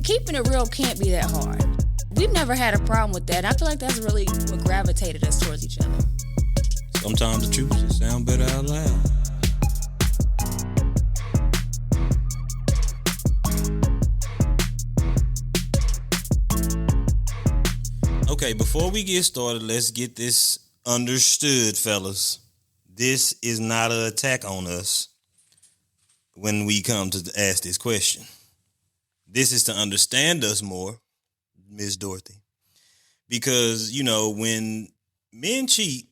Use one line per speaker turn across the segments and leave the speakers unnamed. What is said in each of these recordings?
keeping it real can't be that hard. We've never had a problem with that. I feel like that's really what gravitated us towards each other.
Sometimes the truth just sound better out loud. Okay, before we get started, let's get this understood, fellas. This is not an attack on us when we come to ask this question. This is to understand us more, Miss Dorothy. Because, when men cheat,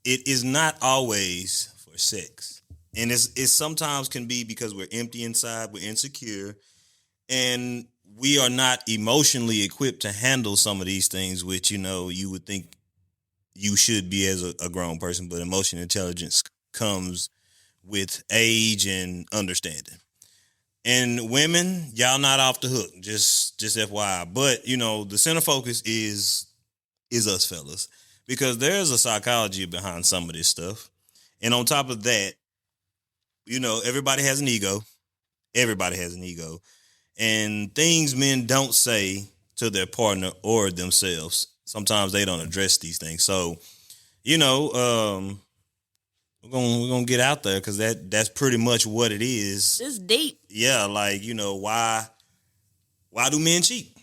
it is not always for sex. And it sometimes can be because we're empty inside, we're insecure, and we are not emotionally equipped to handle some of these things, which, you would think you should be as a grown person, but emotional intelligence comes with age and understanding. And women, y'all not off the hook, just FYI. But, the center focus is us fellas, because there's a psychology behind some of this stuff. And on top of that, everybody has an ego. Everybody has an ego. And things men don't say to their partner or themselves, sometimes they don't address these things. So, we're gonna get out there because that's pretty much what it is.
It's deep.
Yeah, like, why do men cheat?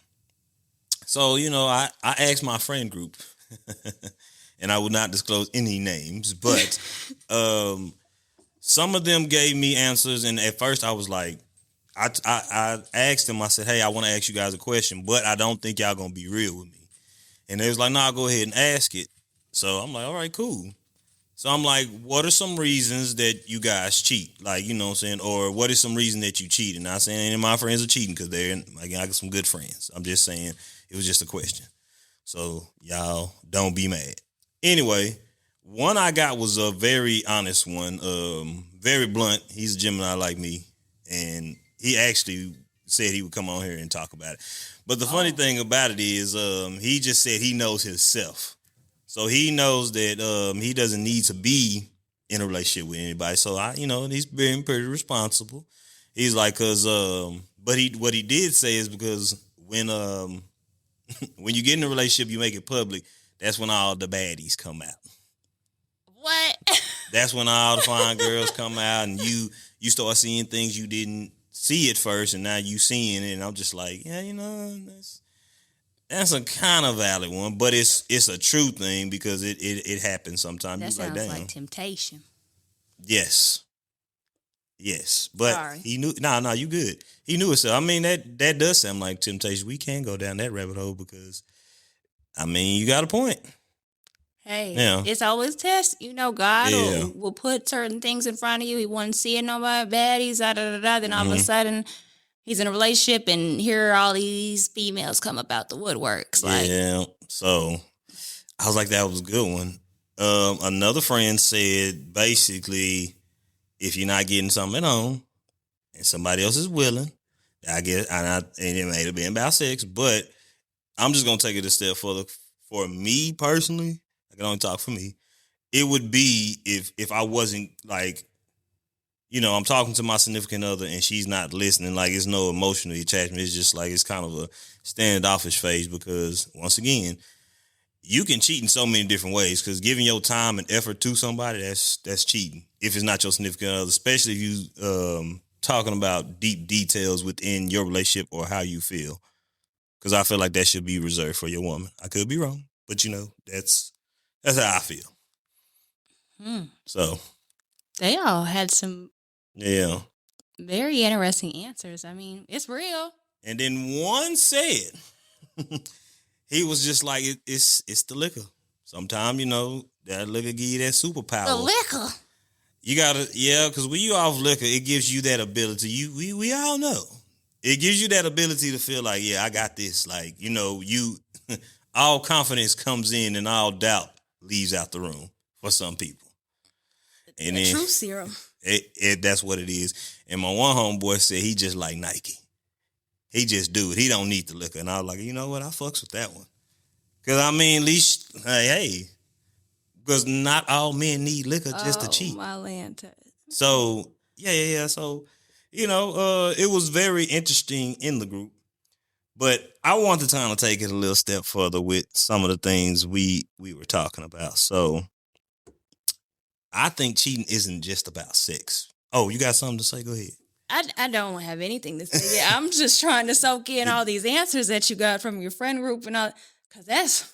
So, I asked my friend group, and I will not disclose any names, but some of them gave me answers, and at first I was like, I asked them, I said, hey, I want to ask you guys a question, but I don't think y'all gonna be real with me. And they was like, nah, go ahead and ask it. So I'm like, all right, cool. So I'm like, what are some reasons that you guys cheat? Like, you know what I'm saying? Or what is some reason that you cheat? And not saying any of my friends are cheating because I got some good friends. I'm just saying it was just a question. So y'all don't be mad. Anyway, one I got was a very honest one, very blunt. He's a Gemini like me. And he actually said he would come on here and talk about it. But the funny thing about it is he just said he knows himself. So he knows that he doesn't need to be in a relationship with anybody. So he's being pretty responsible. He's like, but what he did say is because when when you get in a relationship, you make it public. That's when all the baddies come out.
What? That's
when all the fine girls come out, and you start seeing things you didn't see at first, and now you seeing it. And I'm just like, yeah, that's a kind of valid one, but it's a true thing because it happens sometimes.
That sounds like temptation.
Yes, but sorry. He knew. No, you good. He knew it. So I mean, that does sound like temptation. We can't go down that rabbit hole because, you got a point.
Hey, It's always test. God will put certain things in front of you. He wasn't seeing nobody baddies, Then all of a sudden, he's in a relationship, and here all these females come about the woodworks.
Yeah. So I was like, that was a good one. Another friend said, basically, if you're not getting something on, and somebody else is willing, I guess, and it may have been about sex, but I'm just gonna take it a step further. For me personally, I can only talk for me. It would be if I wasn't like, I'm talking to my significant other and she's not listening. Like, it's no emotional attachment. It's just like it's kind of a standoffish phase because once again, you can cheat in so many different ways. Because giving your time and effort to somebody, that's cheating. If it's not your significant other, especially if you talking about deep details within your relationship or how you feel. Because I feel like that should be reserved for your woman. I could be wrong, but that's how I feel. So
they all had some very interesting answers. I mean, it's real.
And then one said he was just like, it's the liquor. Sometimes that liquor give you that superpower.
The liquor.
You gotta because when you off liquor, it gives you that ability. We all know. It gives you that ability to feel like, I got this. Like, you all confidence comes in and all doubt leaves out the room for some people.
And then truth serum.
That's what it is. And my one homeboy said he just like Nike. He just do it. He don't need the liquor. And I was like, you know what? I fucks with that one. Because, at least, hey, because not all men need liquor just to cheat.
My lantern.
So, yeah. So, it was very interesting in the group. But I want to kind of take it a little step further with some of the things we were talking about. So I think cheating isn't just about sex. Oh, you got something to say? Go ahead.
I don't have anything to say. Yeah, I'm just trying to soak in all these answers that you got from your friend group and all, because that's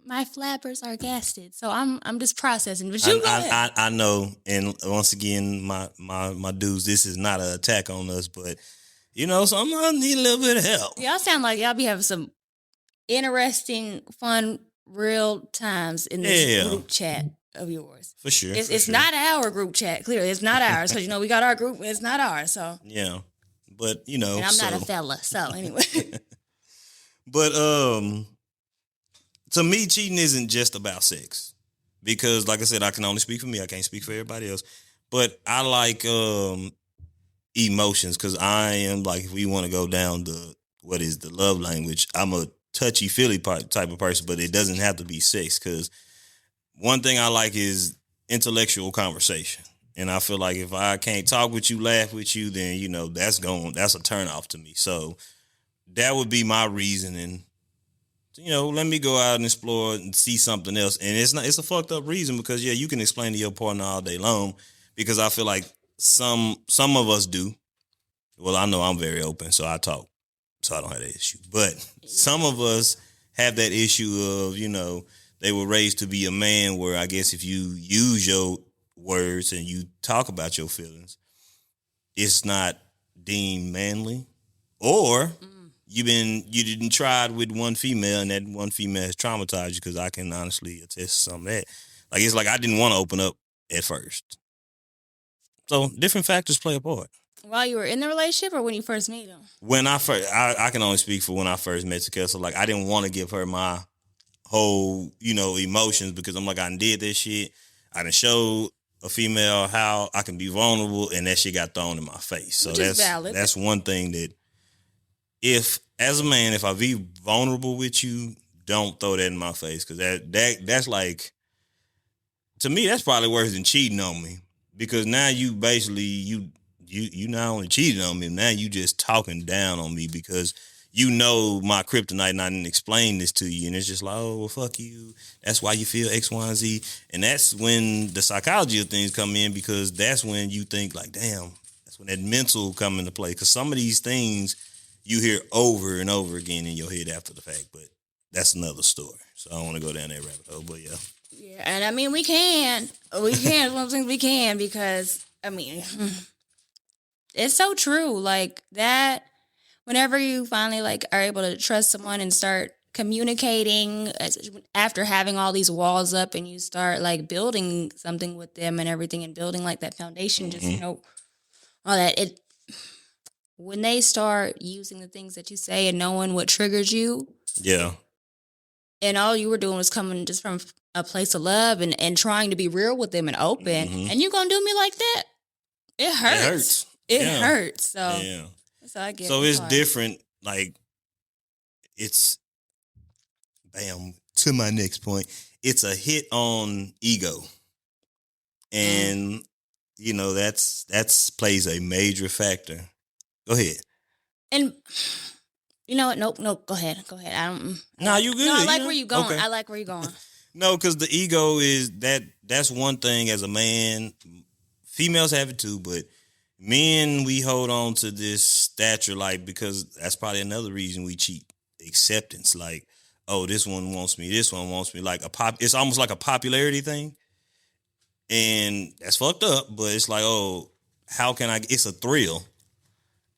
my flappers are gasted. So I'm just processing. But you go ahead.
I know, and once again, my dudes, this is not an attack on us, but so I'm gonna need a little bit of help.
Y'all sound like y'all be having some interesting, fun, real times in this group chat of yours.
For sure.
It's not our group chat. Clearly, it's not ours because we got our group. It's not ours. So
yeah, but and
I'm not a fella. So anyway,
but to me, cheating isn't just about sex because, like I said, I can only speak for me. I can't speak for everybody else. But I like emotions because I am like, if we want to go down what is the love language, I'm a touchy-feely type of person, but it doesn't have to be sex because one thing I like is intellectual conversation. And I feel like if I can't talk with you, laugh with you, then, that's a turnoff to me. So that would be my reasoning. Let me go out and explore and see something else. And it's a fucked up reason because, you can explain to your partner all day long because I feel like some of us do. Well, I know I'm very open, so I talk. So I don't have that issue. But some of us have that issue of, they were raised to be a man where I guess if you use your words and you talk about your feelings, it's not deemed manly. Or you didn't try with one female and that one female has traumatized you because I can honestly attest to some of that. Like, it's like I didn't want to open up at first. So different factors play a part.
While you were in the relationship or when you first met him?
When I can only speak for when I first met Takela. So like I didn't want to give her my whole, emotions because I'm like, I did this shit. I done showed a female how I can be vulnerable and that shit got thrown in my face. So that's one thing that as a man, if I be vulnerable with you, don't throw that in my face. Cause that's like, to me, that's probably worse than cheating on me. Because now you basically, you not only cheated on me, now you just talking down on me because my kryptonite and I didn't explain this to you. And it's just like, oh, well, fuck you. That's why you feel X, Y, and Z. And that's when the psychology of things come in because that's when you think like, damn, that's when that mental come into play. Because some of these things you hear over and over again in your head after the fact. But that's another story. So I don't want to go down that rabbit hole, but yeah.
Yeah, and I mean, we can. One of the things we can because, I mean, it's so true. Like that, whenever you finally like are able to trust someone and start communicating after having all these walls up and you start like building something with them and everything and building like that foundation, just, all that, when they start using the things that you say and knowing what triggers you.
Yeah.
And all you were doing was coming just from a place of love and trying to be real with them and open. And you're going to do me like that? It hurts. It hurts. So,
yeah.
So I get
So it's different. Like, it's, bam, to my next point. It's a hit on ego. And, that's plays a major factor. Go ahead.
And... You know what? Nope. Go ahead. I don't.
No, you good.
No, I like where you going. Okay. I like where you going.
No, because the ego is that's one thing as a man. Females have it too, but men, we hold on to this stature like because that's probably another reason we cheat. Acceptance, like, oh, this one wants me, this one wants me, like it's almost like a popularity thing. And that's fucked up, but it's like, oh, how can it's a thrill.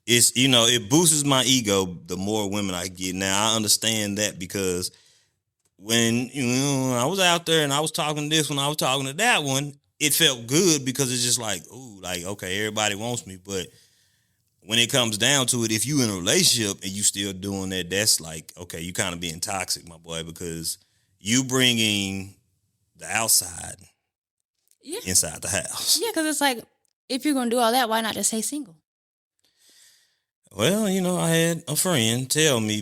It's, it boosts my ego the more women I get. Now, I understand that because when, I was out there and I was talking to this one, I was talking to that one, it felt good because it's just like, ooh, like, okay, everybody wants me. But when it comes down to it, if you in a relationship and you still doing that, that's like, okay, you kind of being toxic, my boy, because you bringing the outside inside the house.
Yeah, because it's like, if you're going to do all that, why not just stay single?
Well, I had a friend tell me,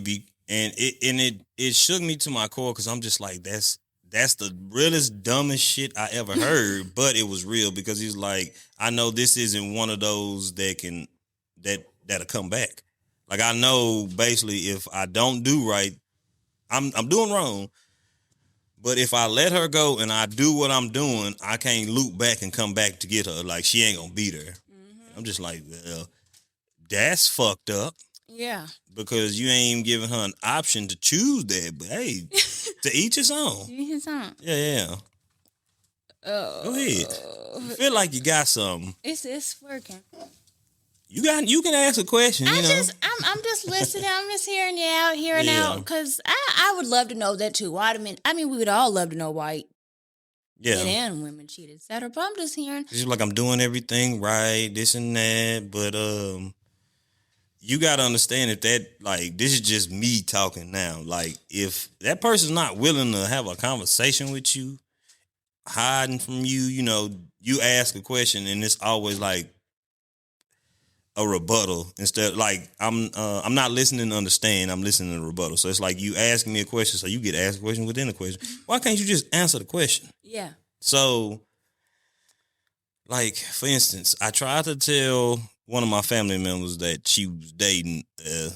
and it shook me to my core because I'm just like, that's the realest, dumbest shit I ever heard, but it was real because he's like, I know this isn't one of those that'll come back. Like I know basically if I don't do right, I'm doing wrong. But if I let her go and I do what I'm doing, I can't loop back and come back to get her. Like she ain't gonna be there. Mm-hmm. I'm just like, well, that's fucked up.
Yeah.
Because you ain't even giving her an option to choose that. But hey, to each his own.
Each his own.
Yeah. Go ahead. You feel like you got something.
It's working.
You can ask a question. I'm
just listening. I'm just hearing you out, because I would love to know that too. I mean, we would all love to know why. Men and women cheat, etc. But I'm just hearing.
It's like I'm doing everything right, this and that, but you gotta understand that like this is just me talking now. Like if that person's not willing to have a conversation with you, hiding from you, you ask a question and it's always like a rebuttal instead of like I'm not listening to understand, I'm listening to rebuttal. So it's like you asking me a question, so you get asked a question within a question. Why can't you just answer the question?
Yeah.
So like for instance, I tried to tell one of my family members that she was dating a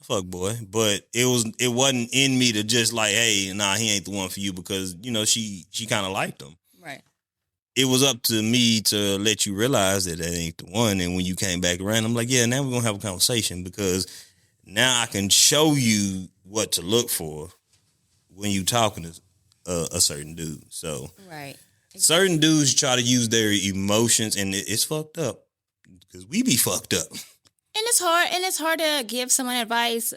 fuck boy, but it wasn't in me to just like, hey, nah, he ain't the one for you because she kind of liked him.
Right.
It was up to me to let you realize that ain't the one. And when you came back around, I'm like, yeah, now we're going to have a conversation because now I can show you what to look for when you talking to a certain dude. So
right.
Certain dudes try to use their emotions and it's fucked up because we be fucked up.
And it's hard to give someone advice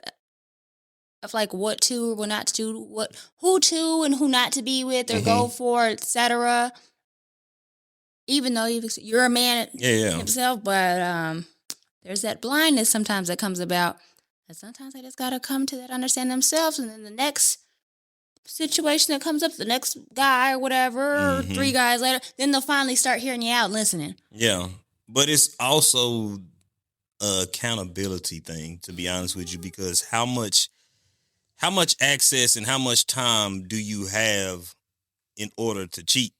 of like what to or what not to do, who to and who not to be with or go for, etc. Even though you're a man himself, but there's that blindness sometimes that comes about. And sometimes they just got to come to that understand themselves. And then the next situation that comes up, the next guy or whatever, or 3 guys later, then they'll finally start hearing you out and listening.
Yeah. But it's also an accountability thing, to be honest with you, because how much access and how much time do you have in order to cheat?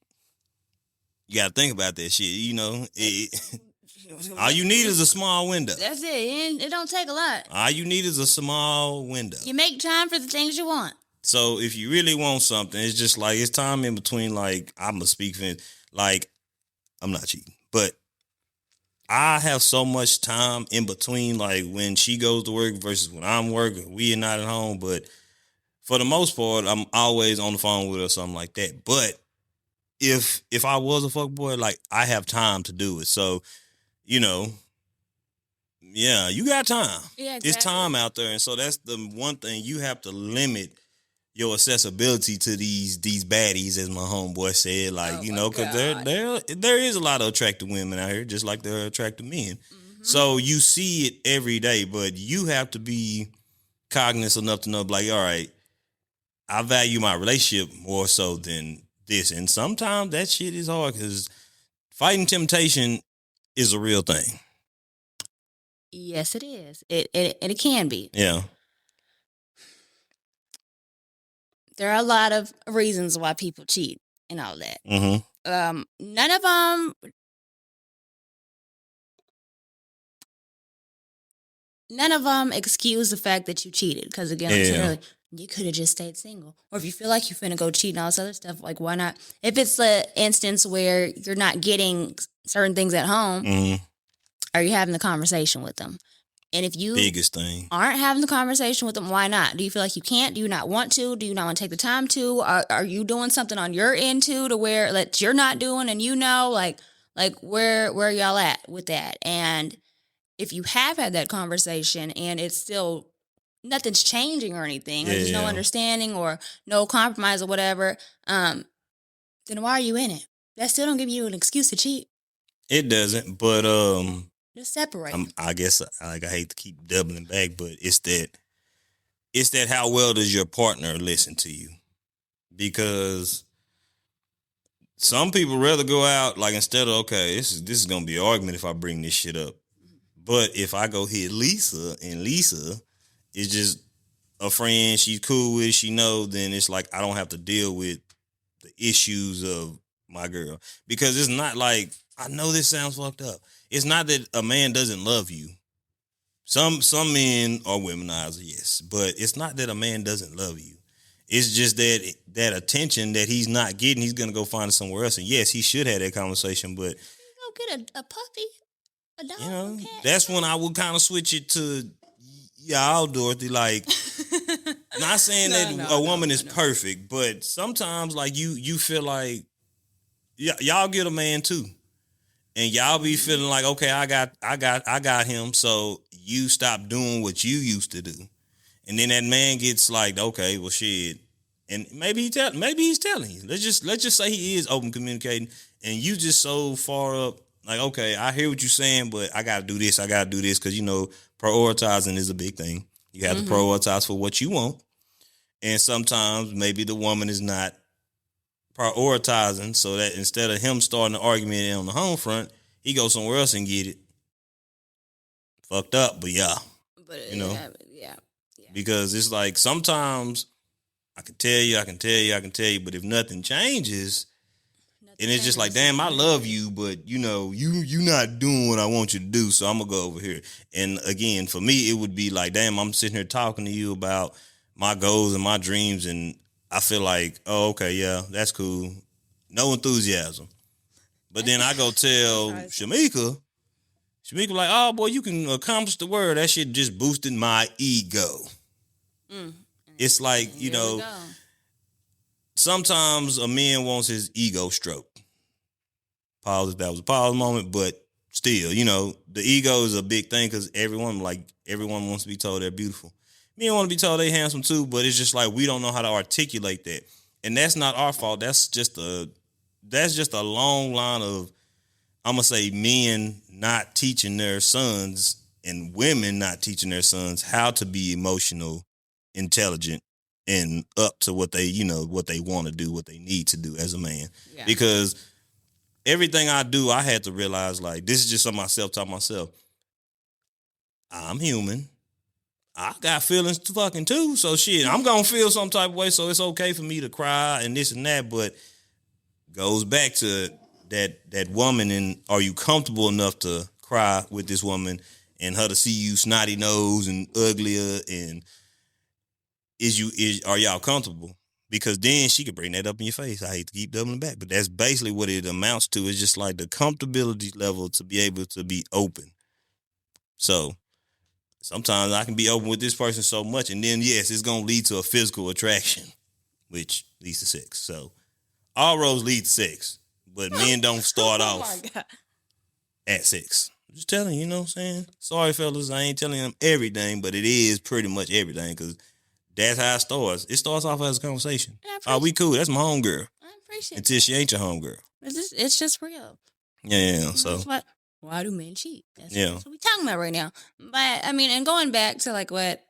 You got to think about that shit. All you need is a small window.
That's it. It don't take a lot.
All you need is a small window.
You make time for the things you want.
So if you really want something, it's just like it's time in between. Like I'm gonna speak for like I'm not cheating, but I have so much time in between, like when she goes to work versus when I'm working. We are not at home, but for the most part, I'm always on the phone with her or something like that. But if I was a fuckboy, like I have time to do it. So, yeah, you got time.
Yeah, exactly.
It's time out there. And so that's the one thing you have to limit your accessibility to these baddies, as my homeboy said. Like, because there is a lot of attractive women out here, just like there are attractive men. Mm-hmm. So you see it every day, but you have to be cognizant enough to know, like, all right, I value my relationship more so than this. And sometimes that shit is hard because fighting temptation is a real thing.
Yes, it is. It can be.
Yeah.
There are a lot of reasons why people cheat and all that.
Mm-hmm.
None of them excuse the fact that you cheated. Because again, like I said earlier, you could have just stayed single. Or if you feel like you're finna go cheat and all this other stuff, like why not? If it's the instance where you're not getting certain things at home, are you having the conversation with them? And if you
biggest thing
aren't having the conversation with them, why not? Do you feel like you can't? Do you not want to? Do you not want to take the time to? Are you doing something on your end too to where that you're not doing and like where y'all at with that? And if you have had that conversation and it's still nothing's changing or anything, or there's no understanding or no compromise or whatever, then why are you in it? That still don't give you an excuse to cheat.
It doesn't, but
just separate.
I guess I hate to keep doubling back, but it's that how well does your partner listen to you? Because some people rather go out like instead of this is gonna be an argument if I bring this shit up, but if I go hit Lisa and Lisa is just a friend she's cool with, she knows, then it's like I don't have to deal with the issues of my girl, because it's not like, I know this sounds fucked up, it's not that a man doesn't love you. Some men are womanizer, yes, but it's not that a man doesn't love you. It's just that attention that he's not getting, he's gonna go find it somewhere else. And yes, he should have that conversation, but
Go get a puppy, a dog, cat.
That's when I would kind of switch it to y'all, Dorothy. Like, not saying that a woman is perfect, but sometimes like you feel like y'all get a man too. And y'all be feeling like, okay, I got him, so you stop doing what you used to do. And then that man gets like, okay, well shit. And maybe he's telling you. Let's just say he is open communicating, and you just so far up, like, okay, I hear what you're saying, but I gotta do this, because prioritizing is a big thing. You have to prioritize for what you want. And sometimes maybe the woman is not prioritizing, so that instead of him starting the argument on the home front, he goes somewhere else and get it. Fucked up, but yeah.
But yeah.
Because it's like sometimes I can tell you, but if nothing changes, and it's just like, damn, I love you, but you not doing what I want you to do, so I'm gonna go over here. And again, for me, it would be like, damn, I'm sitting here talking to you about my goals and my dreams, and I feel like, oh, okay, yeah, that's cool. No enthusiasm. But then I go tell Shamika like, oh boy, you can accomplish the word. That shit just boosted my ego. It's like, sometimes a man wants his ego stroked. Pause if that was a pause moment, but still, the ego is a big thing because everyone wants to be told they're beautiful. Men want to be told they're handsome too, but it's just like we don't know how to articulate that. And that's not our fault. That's just a long line of, I'm going to say, men not teaching their sons and women not teaching their sons how to be emotional, intelligent, and up to what they want to do, what they need to do as a man. Yeah. Because everything I do, I had to realize, like, this is just something I self-taught myself. I'm human. I got feelings fucking too, so shit, I'm going to feel some type of way, so it's okay for me to cry and this and that, but goes back to that woman, and are you comfortable enough to cry with this woman and her to see you snotty nose and uglier, and are y'all comfortable? Because then she could bring that up in your face. I hate to keep doubling back, but that's basically what it amounts to. It's just like the comfortability level to be able to be open. So sometimes I can be open with this person so much, and then yes, it's gonna lead to a physical attraction, which leads to sex. So all roads lead to sex. But men don't start off at sex. I'm just telling you, you know what I'm saying? Sorry, fellas, I ain't telling them everything, but it is pretty much everything because that's how it starts. It starts off as a conversation. Oh, we cool. That's my homegirl.
I appreciate it.
Until she ain't your homegirl.
It's just real.
Yeah. So
why do men cheat? That's what we're talking about right now. But, I mean, and going back to, like, what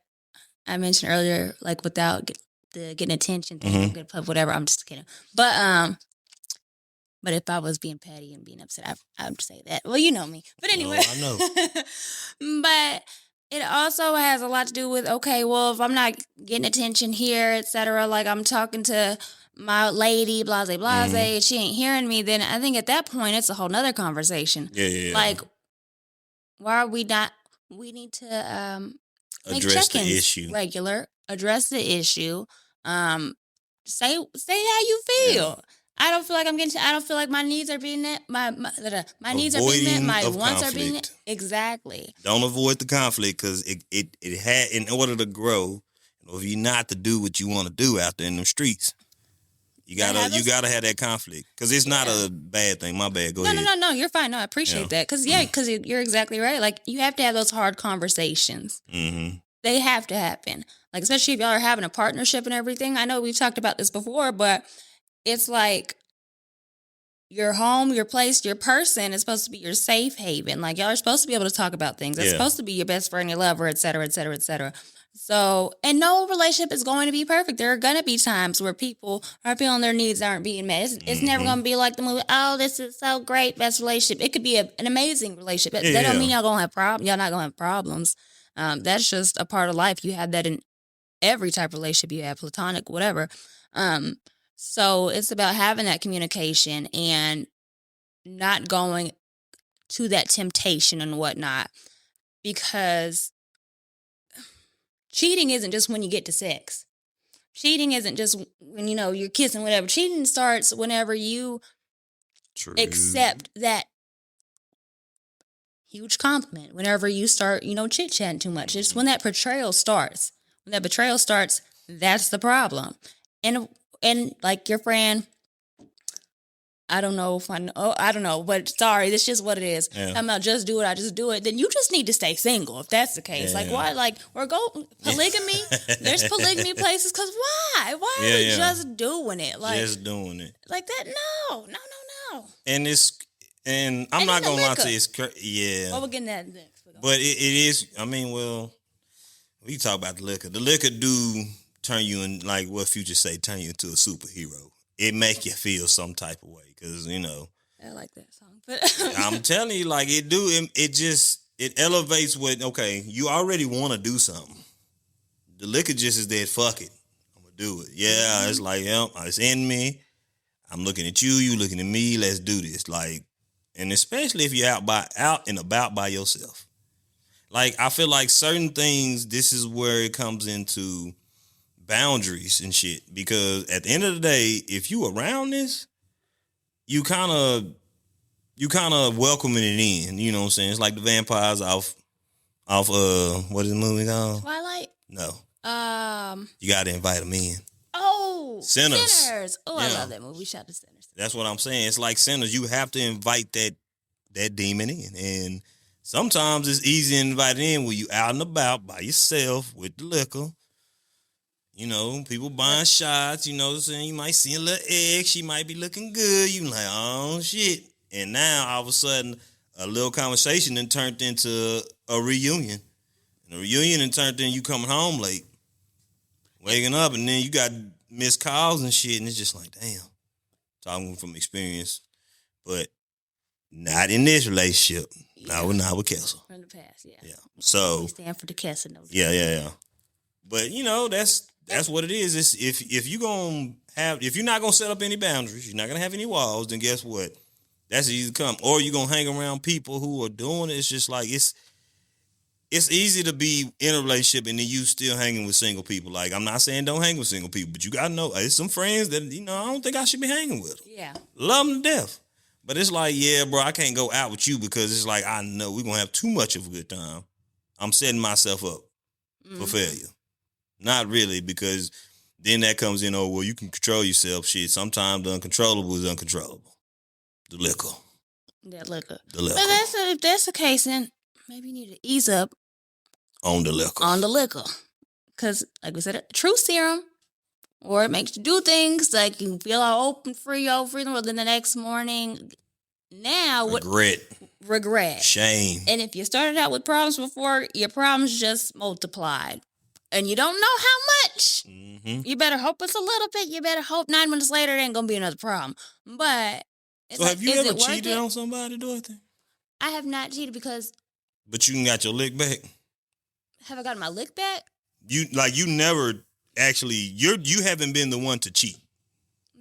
I mentioned earlier, like, without the getting attention thing, whatever, I'm just kidding. But if I was being petty and being upset, I would say that. Well, you know me. But anyway.
No, I know.
But it also has a lot to do with, okay, well, if I'm not getting attention here, etc., like I'm talking to my lady, blase, she ain't hearing me, then I think at that point, it's a whole nother conversation.
Yeah.
Like, why are we not, we need to make
address
check-ins
the issue.
Regular, address the issue, say how you feel. Yeah. I don't feel like my needs are being met. My needs are being met. My wants are being met. Exactly.
Don't avoid the conflict because it had, in order to grow, if you're not to do what you want to do out there in the streets, you gotta have that conflict because it's not a bad thing. My bad. Go ahead.
No. You're fine. No, I appreciate that because you're exactly right. Like you have to have those hard conversations.
Mm-hmm.
They have to happen. Like especially if y'all are having a partnership and everything. I know we've talked about this before, but it's like your home, your place, your person is supposed to be your safe haven. Like y'all are supposed to be able to talk about things. It's supposed to be your best friend, your lover, et cetera, et cetera, et cetera. So, and no relationship is going to be perfect. There are going to be times where people are feeling their needs aren't being met. It's never going to be like the movie, oh, this is so great, best relationship. It could be an amazing relationship. That don't mean y'all going to have problems. Y'all not going to have problems. That's just a part of life. You have that in every type of relationship you have, platonic, whatever. So it's about having that communication and not going to that temptation and whatnot. Because cheating isn't just when you get to sex. Cheating isn't just when, you're kissing, whatever. Cheating starts whenever you accept that huge compliment. Whenever you start, chit-chatting too much. It's when that betrayal starts. When that betrayal starts, that's the problem. And like your friend, I don't know, but sorry, that's just what it is. Yeah. I'm about just do it, I just do it. Then you just need to stay single if that's the case. Yeah. Like, why? Or go polygamy. There's polygamy places, because why? Why are we just doing it? Like,
just doing it.
Like that? No.
And I'm not going to lie to you, yeah.
Well, we're getting that next.
But it is, we talk about the liquor. The liquor do turn you in, like what Future say, turn you into a superhero. It make you feel some type of way, because,
I like that song. But
I'm telling you, like, it elevates what, okay, you already want to do something. The liquor just is that, fuck it, I'm going to do it. Yeah, it's like, it's in me. I'm looking at you, you looking at me, let's do this. Like, and especially if you're out and about by yourself. Like, I feel like certain things, this is where it comes into boundaries and shit, because at the end of the day, if you around this, you kind of welcoming it in, you know what I'm saying? It's like the vampires off what is the movie called?
Twilight?
No. You got to invite them in.
Oh,
Sinners.
Oh, I love that movie. Shout to Sinners.
That's what I'm saying. It's like Sinners. You have to invite that demon in, and sometimes it's easy to invite it in when you out and about by yourself with the liquor. People buying shots, what I'm saying? You might see a little egg. She might be looking good. You like, oh, shit. And now, all of a sudden, a little conversation then turned into a reunion. And the reunion then turned into you coming home late, waking up, and then you got missed calls and shit. And it's just like, damn. Talking from experience. But not in this relationship. Yeah. Not with Kessel.
From the past, yeah.
Yeah. So.
We stand for the Kessel.
Yeah. But, that's what it is. It's if you're not gonna set up any boundaries, you're not gonna have any walls, then guess what? That's easy to come. Or you're gonna hang around people who are doing it. It's just like it's easy to be in a relationship and then you still hanging with single people. Like, I'm not saying don't hang with single people, but you gotta know there's some friends that I don't think I should be hanging with.
Yeah.
Love them to death. But it's like, yeah, bro, I can't go out with you because it's like I know we're gonna have too much of a good time. I'm setting myself up for failure. Not really, because then that comes in, you can control yourself. Shit, sometimes the uncontrollable is uncontrollable. The liquor.
That liquor.
The liquor.
But if that's the case, then maybe you need to ease up.
On the liquor.
Because, like we said, a truth serum, or it makes you do things like you feel all open, free, all free in the world. Then the next morning, now regret. Shame. And if you started out with problems before, your problems just multiplied. And you don't know how much. Mm-hmm. You better hope it's a little bit. You better hope 9 minutes later it ain't going to be another problem. But
so have you ever cheated on somebody, Dorothy?
I have not cheated because...
But you got your lick back?
Have I gotten my lick back?
You never actually... You haven't been the one to cheat.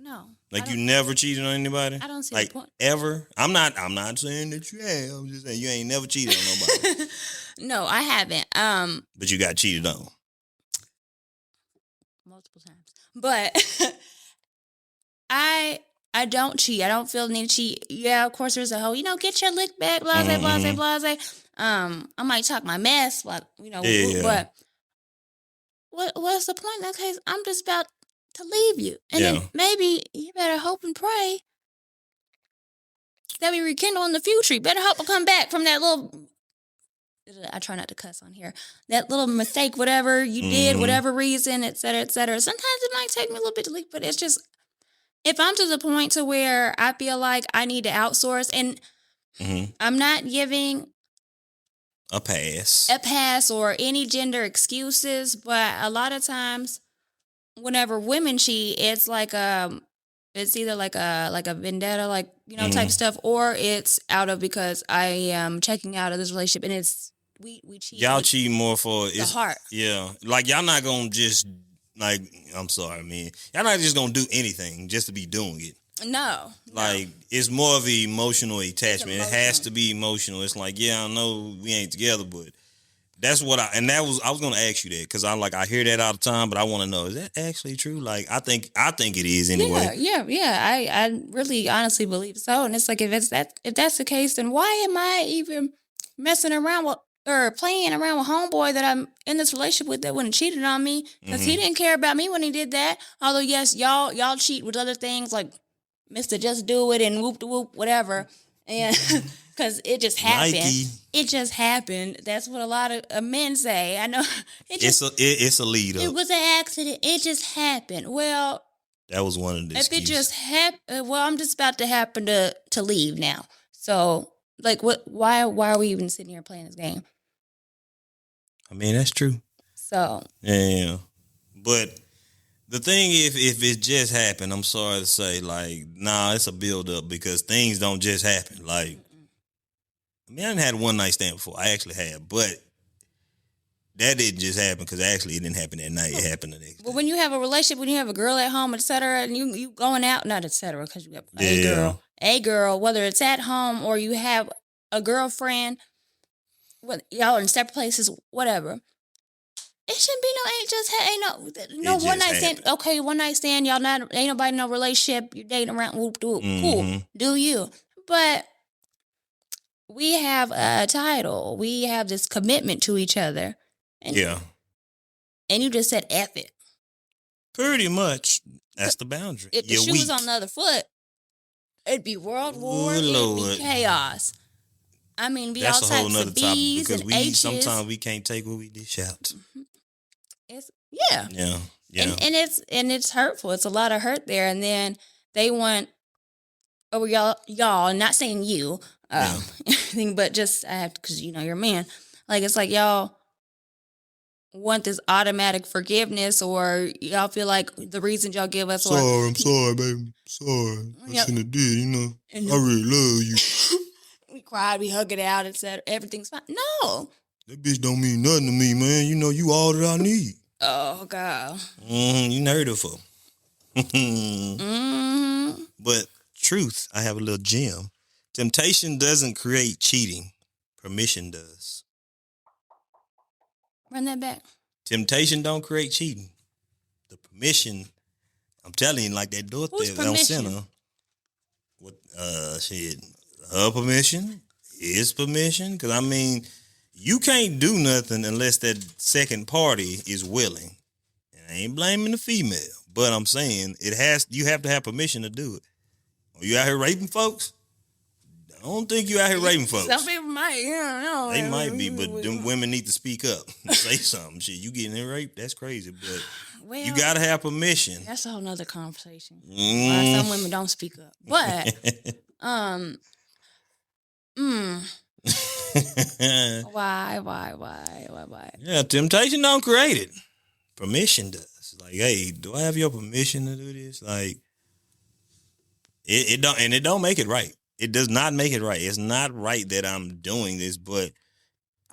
No.
Like, you never cheated on anybody?
I don't see
the
point.
Ever? I'm not saying that you have. I'm just saying you ain't never cheated on nobody.
No, I haven't.
But you got cheated on.
Multiple times. But I don't cheat. I don't feel the need to cheat. Yeah, of course there's a whole, get your lick back, blase, blase. I might talk my mess, but but what's the point in that case? I'm just about to leave you. And then maybe you better hope and pray that we rekindle in the future. You better hope I come back from that little... I try not to cuss on here. That little mistake, whatever you did, whatever reason, et cetera, et cetera. Sometimes it might take me a little bit to leave, but it's just, if I'm to the point to where I feel like I need to outsource, and I'm not giving
a pass
or any gender excuses, but a lot of times whenever women cheat, it's like it's either like a vendetta, type stuff, or it's out of because I am checking out of this relationship, and it's we cheat.
Y'all cheat more for
the heart.
Yeah, like y'all not gonna just I'm sorry, man. Y'all not just gonna do anything just to be doing it.
No.
It's more of an emotional attachment. It has to be emotional. It's like, I know we ain't together, but That's what I was gonna ask you that because I hear that all the time, but I want to know, is that actually true? Like I think it is anyway.
Yeah. I really honestly believe so. And it's like if that's the case, then why am I even messing around with or playing around with homeboy that I'm in this relationship with that wouldn't cheated on me because he didn't care about me when he did that. Although yes, y'all cheat with other things like Mr. Just Do It and whoop de whoop whatever, and because it just happened. Nike. It just happened. That's what a lot of men say. I know.
It's a lead up.
It was an accident. It just happened. Well,
that was one of the excuses.
If it just happened, well, I'm just about to happen to leave now. So, like, what? Why are we even sitting here playing this game?
I mean, that's true.
So
yeah, but the thing, if it just happened, I'm sorry to say, like, nah, it's a build up because things don't just happen. Like, I mean, I didn't had a one night stand before. I actually had, but that didn't just happen because actually it didn't happen that night. It happened the next day.
But when you have a relationship, when you have a girl at home, etc., and you going out, not etc., because you have a girl, whether it's at home or you have a girlfriend, y'all in separate places, whatever. It shouldn't be no one night stand. Okay, one night stand. Y'all ain't nobody no relationship. You're dating around. Whoop, whoop, cool. Do you? But we have a title. We have this commitment to each other. And, and you just said F it.
Pretty much. That's the boundary.
If the shoe was on the other foot, it'd be world war. It'd be chaos. I mean,
that's
all types of B's
because
and H's.
Sometimes we can't take what we dish out.
Mm-hmm. And it's hurtful. It's a lot of hurt there. And then they want, y'all, not saying you, but just because you're a man. Like it's like y'all want this automatic forgiveness, or y'all feel like the reason y'all give us.
I'm sorry, baby. Sorry, I shouldn't have did. I really love you.
We cried, we hug it out, etc. Everything's fine. No,
that bitch don't mean nothing to me, man. You all that I need.
Oh God.
You nervous for. But truth, I have a little gem. Temptation doesn't create cheating. Permission does.
Run that back.
Temptation don't create cheating. The permission, I'm telling you, like that Dorothy.
Who's permission?
What? Shit. Her permission. His permission. Because I mean, you can't do nothing unless that second party is willing. And I ain't blaming the female, but I'm saying you have to have permission to do it. Are you out here raping folks? I don't think you out here raping folks.
Some people might, no.
They might be, but them women need to speak up and say something. Shit, you getting raped? That's crazy, but you gotta have permission.
That's a whole nother conversation. Why some women don't speak up, but Why?
Yeah, temptation don't create it. Permission does. Like, hey, do I have your permission to do this? Like, it don't, and it don't make it right. It does not make it right. It's not right that I'm doing this, but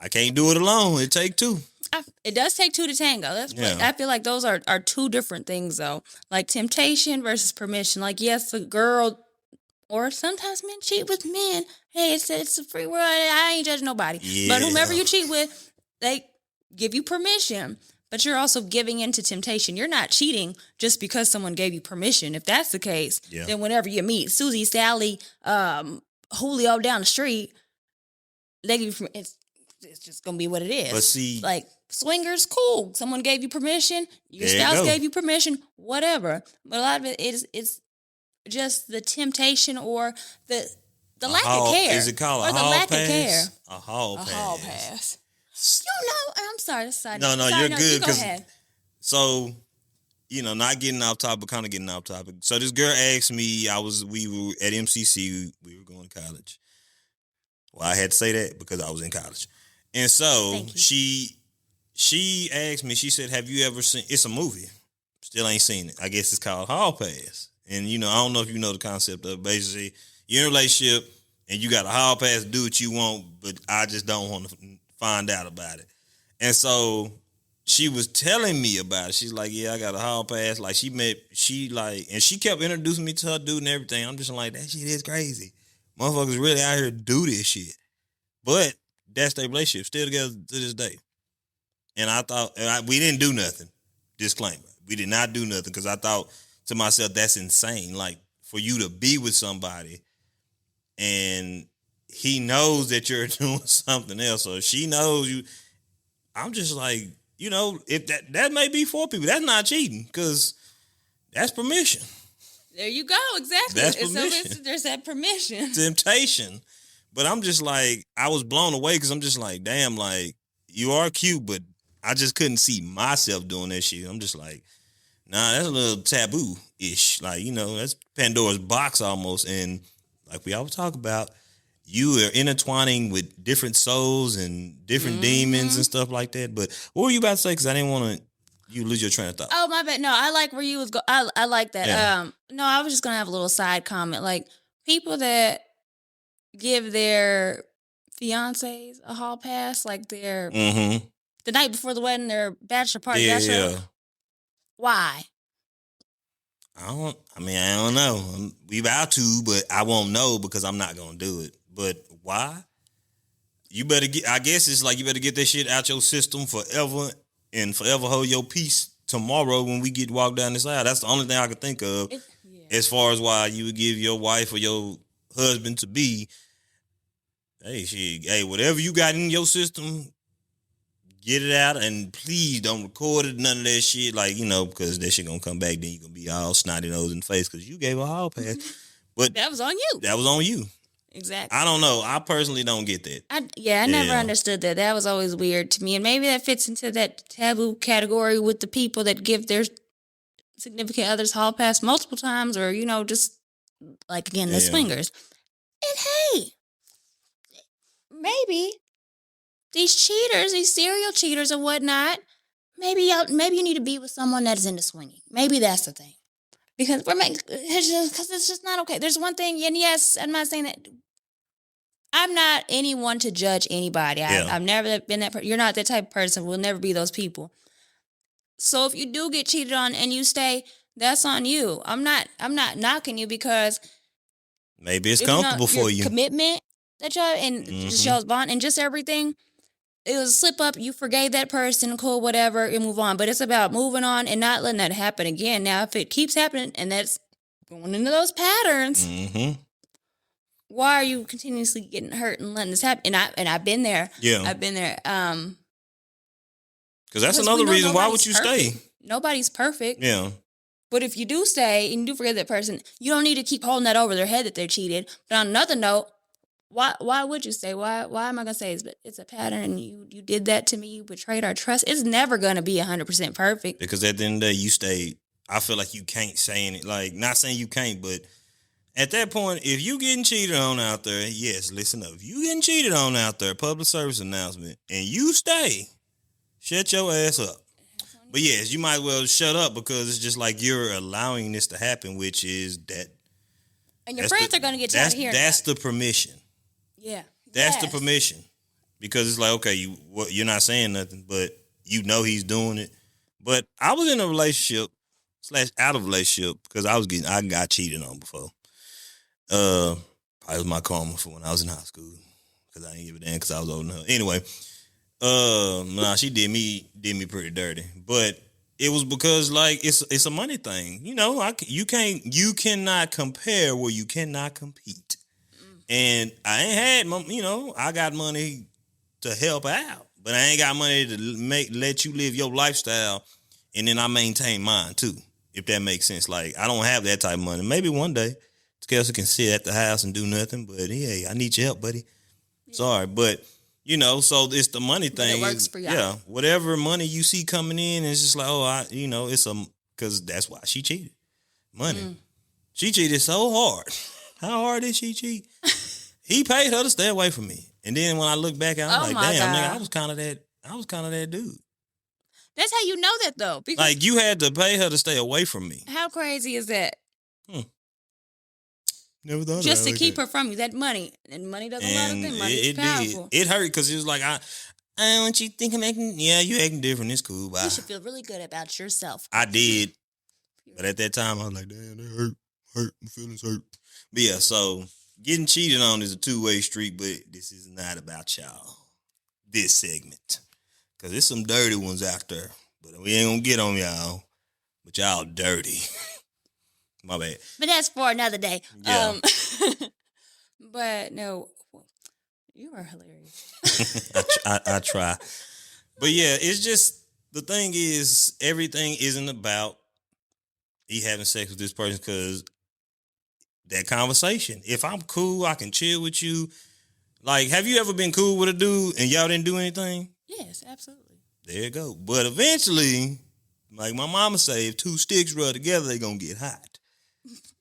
I can't do it alone. It takes two.
It does take two to tango. I feel like those are two different things, though. Like temptation versus permission. Like, yes, a girl, or sometimes men cheat with men. Hey, it's a free world. I ain't judging nobody. Yeah. But whomever you cheat with, they give you permission. But you're also giving in to temptation. You're not cheating just because someone gave you permission. If that's the case, then whenever you meet Susie, Sally, Julio down the street, they give you it's just gonna be what it is.
But see,
like swingers, cool. Someone gave you permission. Your spouse gave you permission. Whatever. But a lot of it is just the temptation or the lack of care.
Is it called
a hall pass? Of care.
A hall pass.
A hall pass. I'm sorry.
No, you're good. Go ahead. So, not getting off topic, but kind of getting off topic. So this girl asked me, we were at MCC, we were going to college. Well, I had to say that because I was in college. And so she asked me, she said, have you ever seen, it's a movie. Still ain't seen it. I guess it's called Hall Pass. And, I don't know if you know the concept of basically you're in a relationship and you got a hall pass to do what you want, but I just don't want to find out about it. And so she was telling me about it. She's like, yeah, I got a hall pass. Like and she kept introducing me to her dude and everything. I'm just like, that shit is crazy. Motherfuckers really out here to do this shit. But that's their relationship. Still together to this day. And I thought we didn't do nothing. Disclaimer: we did not do nothing because I thought to myself, that's insane. Like for you to be with somebody and he knows that you're doing something else, or she knows you. I'm just like, if that may be for people, that's not cheating because that's permission.
There you go. Exactly.
That's permission.
So there's that permission.
Temptation. But I'm just like, I was blown away because I'm just like, damn, like, you are cute, but I just couldn't see myself doing that shit. I'm just like, nah, that's a little taboo-ish. Like, that's Pandora's box almost. And like we always talk about, you are intertwining with different souls and different demons and stuff like that. But what were you about to say? Because I didn't want you lose your train of thought.
Oh, my bad. No, I like where you was going. I like that.
Yeah.
No, I was just going to have a little side comment. Like, people that give their fiancés a hall pass, like their the night before the wedding, their bachelor party. Yeah. Why?
I don't know. We about to, but I won't know because I'm not gonna do it. But why? You better get. I guess it's like you better get that shit out your system forever and forever hold your peace tomorrow when we get walked down this aisle. That's the only thing I can think of as far as why you would give your wife or your husband to be. Hey, whatever you got in your system, get it out, and please don't record it, none of that shit. Like, because that shit gonna come back, then you gonna be all snotty nose in the face because you gave a hall pass. But
that was on you.
That was on you.
Exactly.
I don't know. I personally don't get that.
I never understood that. That was always weird to me. And maybe that fits into that taboo category with the people that give their significant others hall pass multiple times or, just like, again, the swingers. And hey, maybe these cheaters, these serial cheaters and whatnot, maybe you need to be with someone that is into swinging. Maybe that's the thing. Because it's just not okay. There's one thing, and yes, I'm not saying that. I'm not anyone to judge anybody. I've never been that person. You're not that type of person. We'll never be those people. So if you do get cheated on and you stay, that's on you. I'm not knocking you because
maybe it's comfortable for you.
Commitment that y'all and just y'all's bond and just everything. It was a slip up. You forgave that person, cool, whatever, and move on. But it's about moving on and not letting that happen again. Now, if it keeps happening and that's going into those patterns, why are you continuously getting hurt and letting this happen? And I've been there.
Yeah,
I've been there.
Because that's another reason. Why would you stay?
Nobody's perfect.
Yeah.
But if you do stay and you do forget that person, you don't need to keep holding that over their head that they're cheated. But on another note, why would you stay? Why am I going to say it's a pattern and you did that to me, you betrayed our trust? It's never going to be 100% perfect.
Because at the end of the day, you stayed. I feel like you can't say anything. Like, not saying you can't, but at that point, if you getting cheated on out there, yes, listen up. If you getting cheated on out there, public service announcement, and you stay, shut your ass up. But yes, you might as well shut up because it's just like you're allowing this to happen, which is that.
And your friends are going to get tired of hearing
That's the permission.
Yeah.
That's the permission. Because it's like, okay, you're not saying nothing, but you know he's doing it. But I was in a relationship / out of relationship because I got cheated on before. Probably was my karma for when I was in high school because I didn't give a damn because I was old enough. Anyway, she did me pretty dirty, but it was because like it's a money thing. You cannot compare where you cannot compete. And I ain't had, I got money to help out, but I ain't got money to let you live your lifestyle, and then I maintain mine too, if that makes sense. Like, I don't have that type of money. Maybe one day, Kelsey can sit at the house and do nothing, but hey, I need your help, buddy. Yeah. Sorry, but, so it's the money thing.
It works for y'all.
Yeah, whatever money you see coming in, it's just like, because that's why she cheated. Money. She cheated so hard. How hard did she cheat? He paid her to stay away from me. And then when I look back, I'm like, damn, nigga, I was kind of that dude.
That's how you know that, though.
Because like, you had to pay her to stay away from me.
How crazy is that?
Never thought
just
about
to keep her from you. That money. And money does a lot of things. Money is powerful.
It hurt because it was like, I don't want you thinking you acting different. It's cool. Bye.
You should feel really good about yourself.
I did. But at that time, I was like, damn, that hurt. My feelings hurt. But yeah, so getting cheated on is a two-way street, but this is not about y'all. This segment. Because there's some dirty ones out there. But we ain't going to get on y'all. But y'all dirty. My bad.
But that's for another day.
Yeah.
But no, you are hilarious.
I try. But yeah, it's just, the thing is, everything isn't about he having sex with this person, because that conversation. If I'm cool, I can chill with you. Like, have you ever been cool with a dude and y'all didn't do anything?
Yes, absolutely.
There you go. But eventually, like my mama say, if two sticks rub together, they gonna get hot.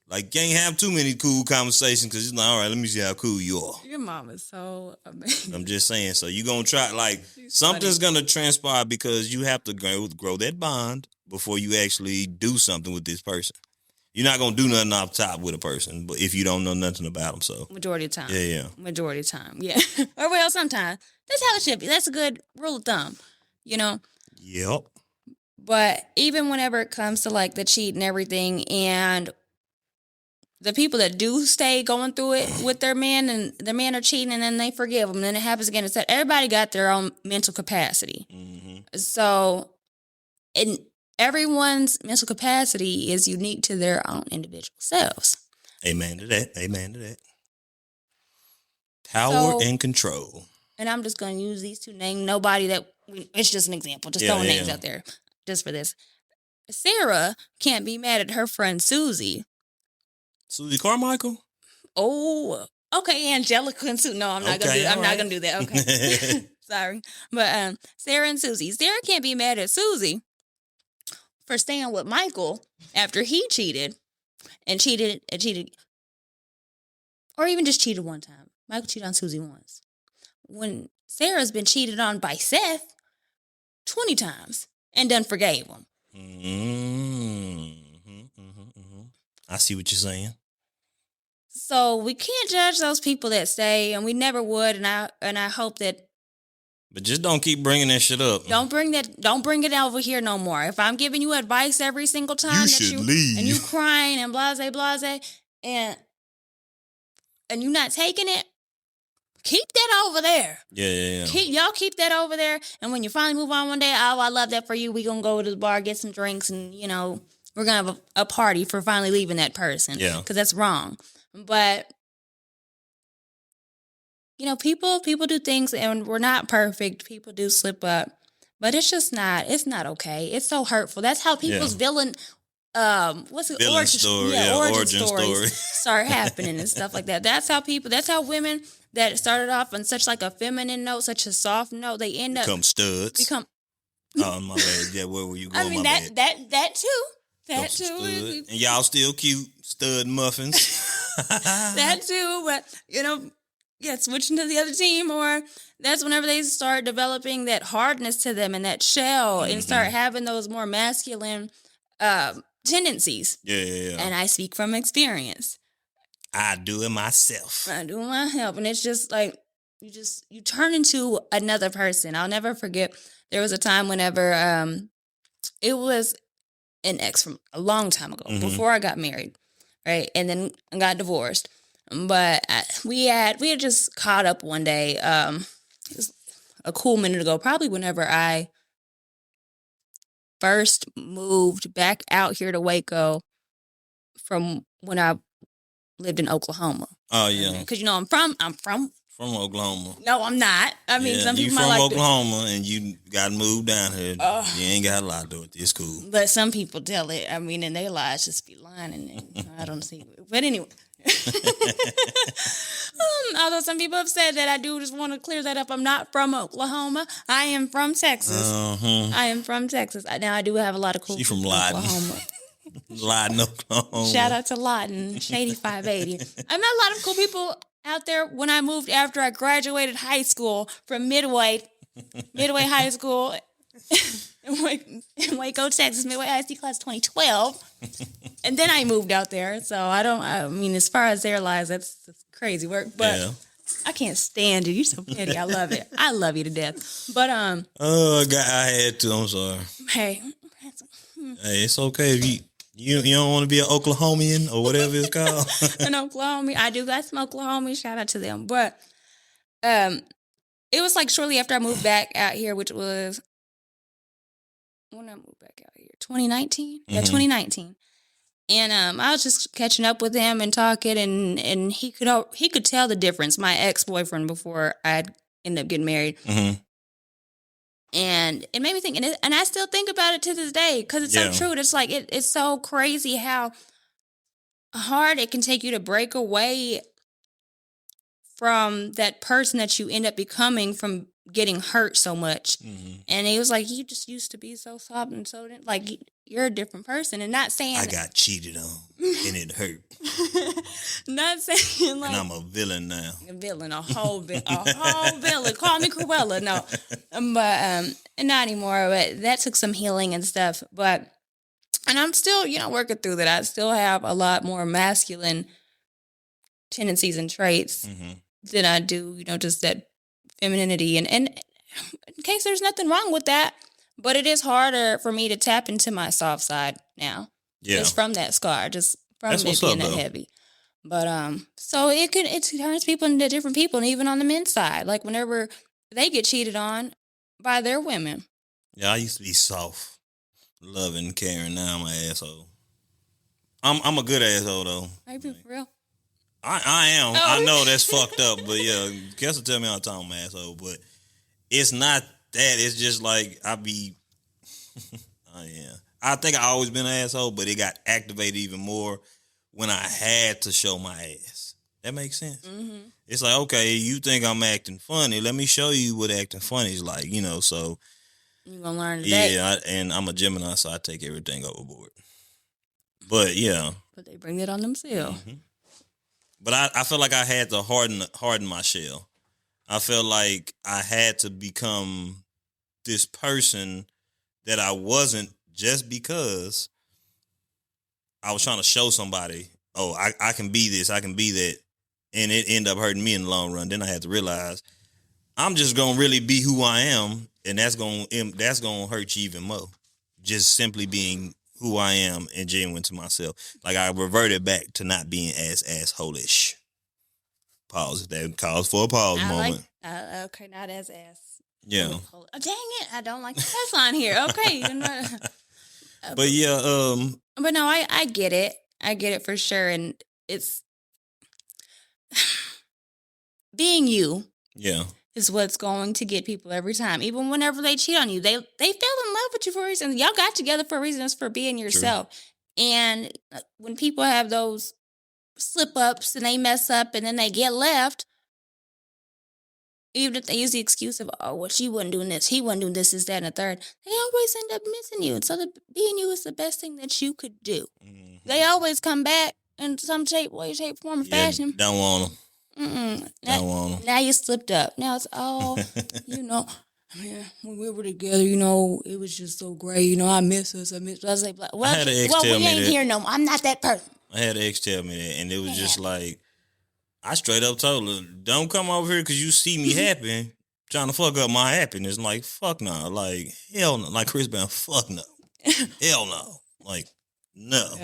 Like, can't have too many cool conversations, because it's like, all right, let me see how cool you are.
Your mom is so amazing.
I'm just saying. So you gonna try, like, something's gonna transpire, because you have to grow that bond before you actually do something with this person. You're not gonna do nothing off top with a person, but if you don't know nothing about them, so
majority of the time,
yeah,
majority of the time, yeah. Or well, sometimes that's how it should be. That's a good rule of thumb, you know.
Yep.
But even whenever it comes to like the cheat and everything, and the people that do stay going through it with their man, and their man are cheating, and then they forgive them, and then it happens again. It's that everybody got their own mental capacity. Mm-hmm. So, and everyone's mental capacity is unique to their own individual selves.
Amen to that. Amen to that. Power and control.
And I'm just going to use these two names. Nobody that, it's just an example. Just throwing names out there just for this. Sarah can't be mad at her friend Susie.
Susie Carmichael?
Oh, okay. Angelica and Susie. No, I'm not going to do that. I'm not going to do that. Okay. Sorry. But Sarah and Susie. Sarah can't be mad at Susie for staying with Michael after he cheated, or even just cheated one time. Michael cheated on Susie once. When Sarah's been cheated on by Seth 20 times and done forgave him.
I see what you're saying.
So we can't judge those people that stay, and we never would. And I hope that.
But just don't keep bringing that shit up.
Don't bring it over here no more. If I'm giving you advice every single time
you should leave,
and you crying and blase, and you're not taking it, keep that over there.
Yeah.
Y'all keep that over there. And when you finally move on one day, oh, I love that for you. We gonna go to the bar, get some drinks, and we're gonna have a party for finally leaving that person.
Yeah,
because that's wrong. But people do things, and we're not perfect. People do slip up, but it's just not. It's not okay. It's so hurtful. That's how people's villain. What's it?
Villain story. Origin story
start happening and stuff like that. That's how women that started off on such like a feminine note, such a soft note, they end up
become studs. Oh my bad. Yeah, where were you going?
I mean that too. That too.
And y'all still cute stud muffins.
That too, but switching to the other team, or that's whenever they start developing that hardness to them and that shell, and start having those more masculine tendencies.
Yeah.
And I speak from experience.
I do it myself.
And it's just like you turn into another person. I'll never forget. There was a time whenever it was an ex from a long time ago, before I got married, right, and then I got divorced. But we had just caught up one day. It was a cool minute ago, probably whenever I first moved back out here to Waco from when I lived in Oklahoma.
Oh yeah,
because I'm from
Oklahoma.
No, I'm not. I mean, some people
might
like
Oklahoma, and you got moved down here. You ain't got a lot to do with it. It's cool.
But some people tell it. I mean, and their lives just be lying, and I don't see it. But anyway. Although some people have said that, I do just want to clear that up. I'm not from Oklahoma. I am from Texas. I am from Texas. Now I do have a lot of cool
people from Oklahoma. Lawton, Oklahoma.
Shout out to Lawton, Shady 580. I met a lot of cool people out there when I moved after I graduated high school from Midway High School in Waco, Texas, Midway ISD class 2012. And then I moved out there. So I mean, as far as their lives, that's crazy work. But I can't stand you. You're so petty. I love it. I love you to death. But
oh God, I had to. I'm sorry.
Hey,
it's okay if you don't want to be an Oklahomian or whatever it's called.
An Oklahomian. I do got some Oklahomians. Shout out to them. But It was like shortly after I moved back out here, which was when I moved back out here, 2019. Yeah, 2019. And I was just catching up with him and talking, and he could tell the difference. My ex-boyfriend before I ended up getting married. And it made me think, and I still think about it to this day because it's so true. It's like it's so crazy how hard it can take you to break away from that person that you end up becoming from getting hurt so much. And he was like, you just used to be so soft and so like you're a different person. And not saying
I got cheated on and it hurt.
Not saying like,
and I'm a villain now.
A villain, a whole villain. Call me Cruella. No, but not anymore. But that took some healing and stuff. And I'm still, working through that. I still have a lot more masculine tendencies and traits than I do, just that femininity. And in case there's nothing wrong with that, but it is harder for me to tap into my soft side now. Yeah. Just from that scar, just from it being that heavy. But so it turns people into different people, and even on the men's side, like whenever they get cheated on by their women.
Yeah, I used to be soft, loving, caring. Now I'm an asshole. I'm a good asshole though.
Are you being for real?
I am. Oh. I know that's fucked up, but yeah, Kessel tell me all the time I'm an asshole, but it's not that. It's just like I be. I think I always been an asshole, but it got activated even more when I had to show my ass. That makes sense. It's like, okay, you think I'm acting funny? Let me show you what acting funny is like. So
you gonna learn today.
Yeah, and I'm a Gemini, so I take everything overboard. But yeah,
but they bring it on themselves.
But I feel like I had to harden my shell. I felt like I had to become this person that I wasn't just because I was trying to show somebody, oh, I can be this, I can be that. And it ended up hurting me in the long run. Then I had to realize I'm just going to really be who I am, and that's going to hurt you even more. Just simply being who I am and genuine to myself. Like I reverted back to not being as asshole-ish. Pause. That calls for a pause moment.
Okay, not as ass.
Yeah.
Oh, dang it. I don't like the headline here. Okay.
But yeah.
But no, I get it. I get it for sure. And it's being you.
Yeah.
Is what's going to get people every time. Even whenever they cheat on you, they fell in love with you for a reason. Y'all got together for a reason. It's for being yourself. True. And when people have those slip-ups and they mess up and then they get left, even if they use the excuse of, oh, well, she wasn't doing this, he wasn't doing this, that, and the third, they always end up missing you. So being you is the best thing that you could do. They always come back in some shape, form, or fashion.
Don't want them.
Now you slipped up. Now it's all, when we were together, it was just so great. I miss us. I was like, well,
I had an ex tell
we
me
ain't
that.
Here no more. I'm not that person.
I had an ex tell me that, and it was just like, I straight up told her, don't come over here because you see me happy, trying to fuck up my happiness. I'm like, fuck no. Like, hell no. Like Chris Brown, fuck no. Hell no. Like, no.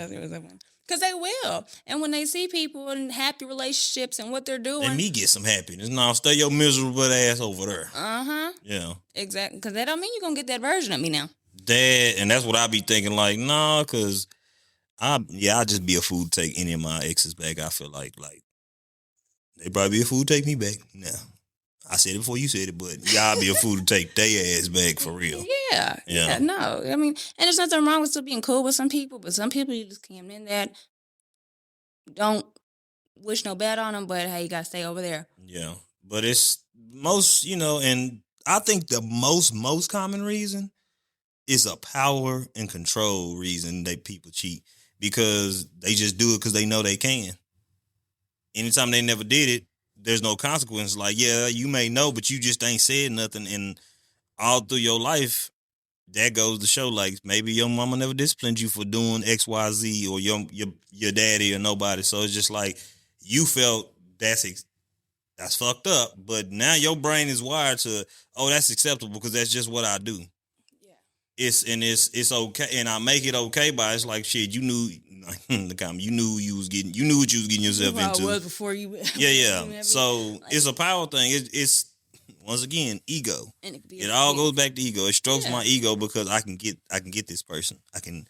Because they will. And when they see people in happy relationships and what they're doing.
Let me get some happiness. No, stay your miserable ass over there. Yeah.
Exactly. Because that don't mean you're going to get that version of me now.
And that's what I be thinking, like, nah, because I'd just be a fool to take any of my exes back. I feel like they probably be a fool to take me back. Nah. I said it before you said it, but y'all be a fool to take their ass back for real.
Yeah. No. I mean, and there's nothing wrong with still being cool with some people, but some people you just can't in that. Don't wish no bad on them, but hey, you gotta stay over there.
Yeah. But it's most, and I think the most common reason is a power and control reason that people cheat, because they just do it because they know they can. Anytime they never did it, there's no consequence. Like, yeah, you may know, but you just ain't said nothing. And all through your life, that goes to show, like, maybe your mama never disciplined you for doing X, Y, Z, or your daddy or nobody. So it's just like you felt that's fucked up, but now your brain is wired to, oh, that's acceptable because that's just what I do. Yeah. It's okay, and I make it okay by it's like, shit, you knew the comment, you knew what you was getting yourself into.
Was before you.
Yeah. So it's a power thing. It's once again, ego.
And it,
it all goes back to ego. It strokes my ego because I can get this person. I can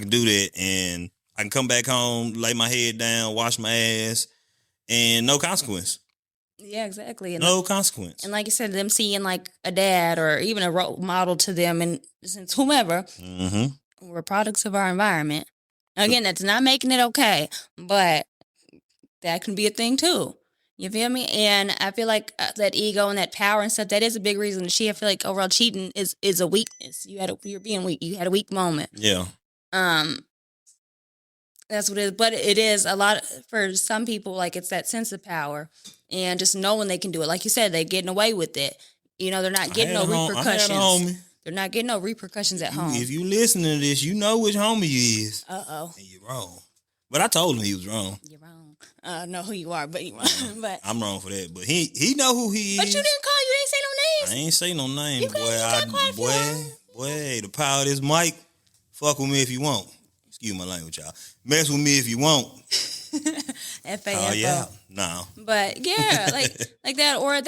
do that, and I can come back home, lay my head down, wash my ass, and no consequence.
Yeah, exactly. And
no consequence.
And like you said, them seeing like a dad or even a role model to them, and since whomever, we're products of our environment. Again, that's not making it okay, but that can be a thing too. You feel me? And I feel like that ego and that power and stuff, that is a big reason to cheat. I feel like overall cheating is a weakness. You're being weak. You had a weak moment.
Yeah.
That's what it is. But it is a lot for some people, like it's that sense of power and just knowing they can do it. Like you said, they're getting away with it. You know, they're not getting no repercussions. They're not getting no repercussions at home.
If you listen to this, you know which homie you is.
Uh-oh.
And you're wrong. But I told him he was wrong.
You're wrong. I know who you are, but you're wrong. But
I'm wrong for that. But he know who he is.
But you didn't say no names.
I ain't say no names. Boy, the power of this mic. Fuck with me if you want. Excuse my language, y'all. Mess with me if you want.
F-A-F-O.
Oh yeah, no.
But yeah, like that, or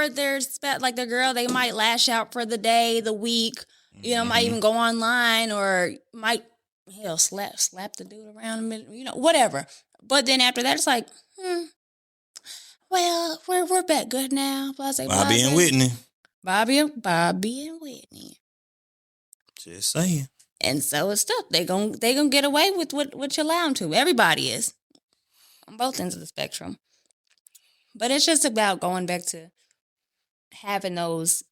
there's like the girl, they might lash out for the day, the week. You know, might even go online or might slap the dude around. You know, whatever. But then after that, it's like, well, we're back good now.
Bobby and Whitney.
Bobby and Whitney.
Just saying.
And so it's stuff. They gonna get away with what you allow them to. Everybody is. On both ends of the spectrum. But it's just about going back to having those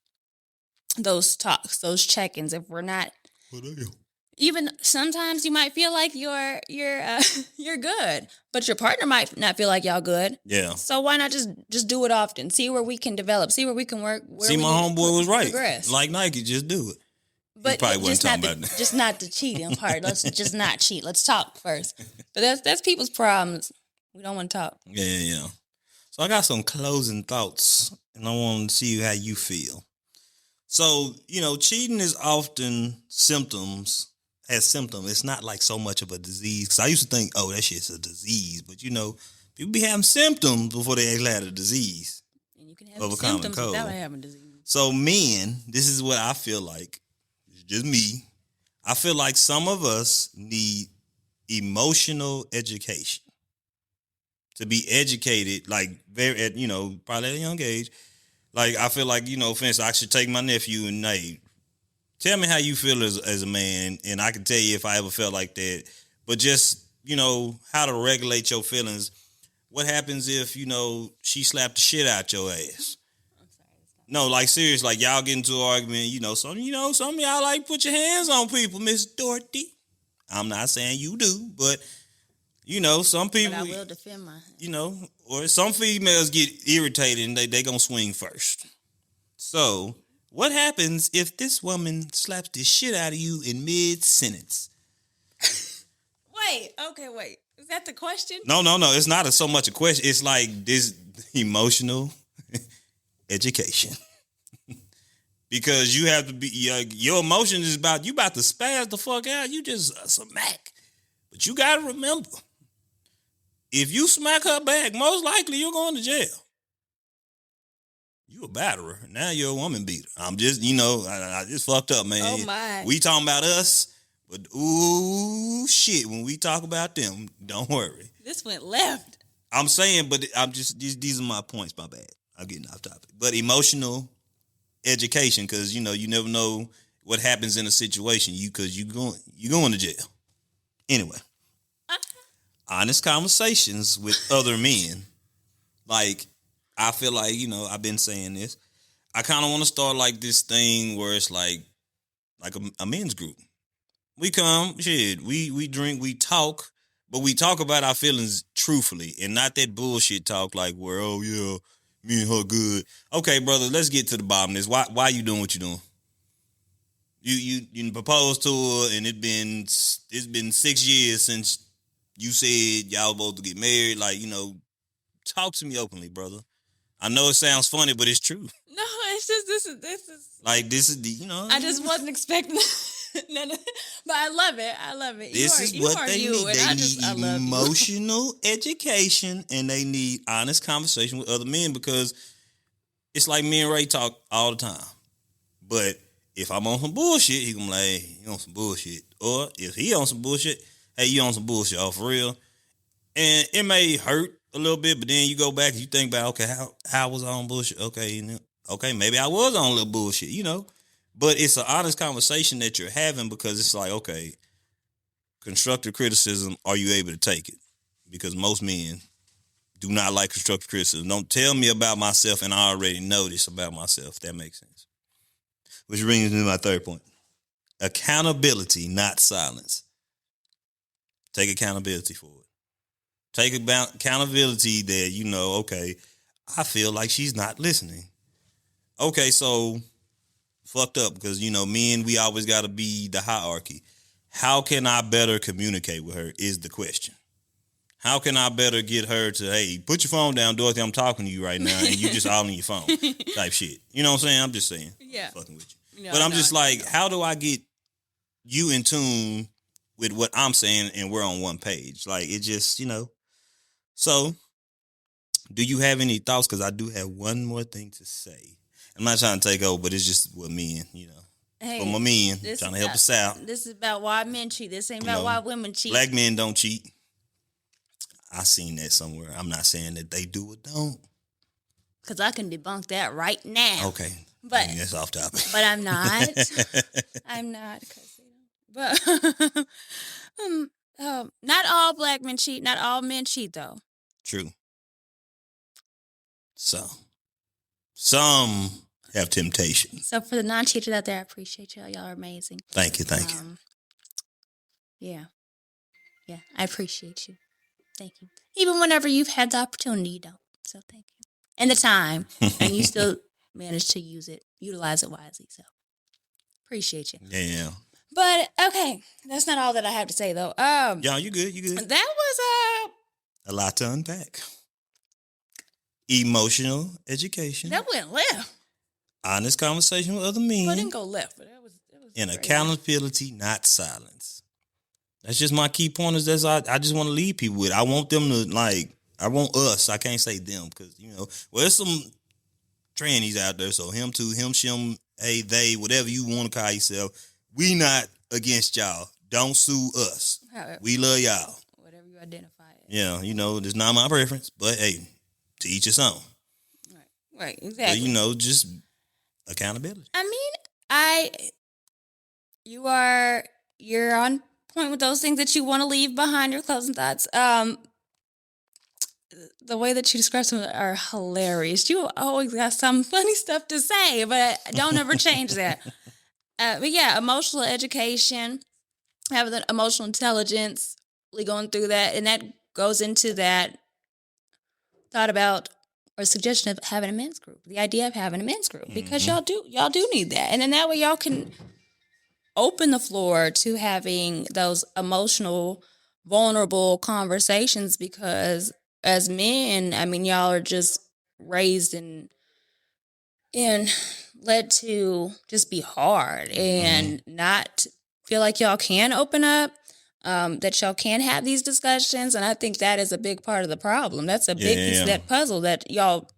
talks, those check-ins. If we're not, even sometimes you might feel like you're good, but your partner might not feel like y'all good.
Yeah.
So why not just do it often? See where we can develop. See where we can work.
See, my homeboy was right. Progress. Like Nike, just do it.
But probably wasn't talking about that. Just not the cheating part. Let's just not cheat. Let's talk first. But that's people's problems. We don't want to talk.
Yeah. So I got some closing thoughts, and I want to see how you feel. So, cheating is often symptoms. It's not like so much of a disease. Because I used to think, oh, that shit's a disease. But, people be having symptoms before they actually had a disease.
And you can have symptoms without having a disease.
So men, this is what I feel like. It's just me. I feel like some of us need emotional education. To be educated, like probably at a young age. Like I feel like, for instance, I should take my nephew and tell me how you feel as a man, and I can tell you if I ever felt like that. But just, how to regulate your feelings. What happens if, she slapped the shit out your ass? I'm sorry. No, like serious, like y'all get into an argument, some of y'all like put your hands on people, Miss Dorothy. I'm not saying you do, but some people.
But I will defend my.
Or some females get irritated and they gonna swing first. So, what happens if this woman slaps the shit out of you in mid-sentence?
Wait. Is that the question?
No. It's not so much a question. It's like this emotional education. Because you have to be, your emotion is about, you about to spaz the fuck out. You just smack. But you got to remember, if you smack her back, most likely you're going to jail. You a batterer. Now you're a woman beater. I'm just, I just fucked up, man.
Oh, my.
We talking about us, but ooh, shit, when we talk about them, don't worry.
This went left.
I'm saying, but these are my points, my bad. I'm getting off topic. But emotional education, because, you never know what happens in a situation, because you're going to jail. Anyway. Honest conversations with other men. Like, I feel like, I've been saying this. I kind of want to start like this thing where it's like a men's group. We come, we drink, we talk, but we talk about our feelings truthfully and not that bullshit talk like where, oh yeah, me and her good. Okay, brother, let's get to the bottom of this. Why you doing what you doing? You proposed to her and it's been 6 years since you said y'all both to get married. Like, talk to me openly, brother. I know it sounds funny, but it's true.
No, it's just this is
like this is the
I just wasn't expecting none of, but I love it.
This is what they need. They need emotional education, and they need honest conversation with other men, because it's like me and Ray talk all the time. But if I'm on some bullshit, he gonna be like, hey, you on some bullshit. Or if he on some bullshit, hey, you on some bullshit, oh, for real. And it may hurt a little bit, but then you go back and you think about, okay, how was I on bullshit? Okay, maybe I was on a little bullshit, But it's an honest conversation that you're having because it's like, okay, constructive criticism, are you able to take it? Because most men do not like constructive criticism. Don't tell me about myself and I already know this about myself. That makes sense. Which brings me to my third point. Accountability, not silence. Take accountability for it. Take accountability that, okay, I feel like she's not listening. Okay, so fucked up because, men, we always got to be the hierarchy. How can I better communicate with her is the question. How can I better get her to, hey, put your phone down, Dorothy, I'm talking to you right now, and you just all on your phone type shit. You know what I'm saying? I'm just saying.
Yeah.
Fucking with you. But I'm just like, how do I get you in tune with what I'm saying and we're on one page? Like, it just, So, do you have any thoughts? Because I do have one more thing to say. I'm not trying to take over, but it's just what men,
Hey,
for my men, trying to help us out.
This is about why men cheat. This ain't about why women cheat.
Black men don't cheat. I seen that somewhere. I'm not saying that they do or don't.
Because I can debunk that right now.
Okay.
But
that's off topic.
But I'm not. I'm not. But not all black men cheat. Not all men cheat, though.
True. So, some have temptation.
So for the non-cheaters out there, I appreciate y'all. Y'all are amazing.
Thank you.
Yeah, I appreciate you. Thank you. Even whenever you've had the opportunity, you don't. So thank you. And the time, and you still manage to utilize it wisely. So appreciate you.
Yeah.
But okay, that's not all that I have to say though.
Yeah, you good.
That was
a lot to unpack. Emotional education.
That went left.
Honest conversation with other men.
Well, it didn't go left, but that was
and accountability, not silence. That's just my key pointers. I just want to leave people with. I want them to I want us. I can't say them because there's some trannies out there. So him too, him, shim, hey, they, whatever you want to call yourself. We not against y'all. Don't sue us. However, we love y'all.
Whatever you identify as.
Yeah, it's not my preference, but hey, to each his own.
Right, exactly.
But, just accountability.
I mean, you're on point with those things that you want to leave behind, your closing thoughts. The way that you describe them are hilarious. You always got some funny stuff to say, but don't ever change that. But yeah, emotional education, having the emotional intelligence, really going through that, and that goes into that thought about or suggestion of having a men's group. The idea of having a men's group, because y'all do need that, and then that way y'all can open the floor to having those emotional, vulnerable conversations. Because as men, I mean, y'all are just raised and led to just be hard and not feel like y'all can open up, that y'all can have these discussions. And I think that is a big part of the problem. That's a big piece of that puzzle that y'all,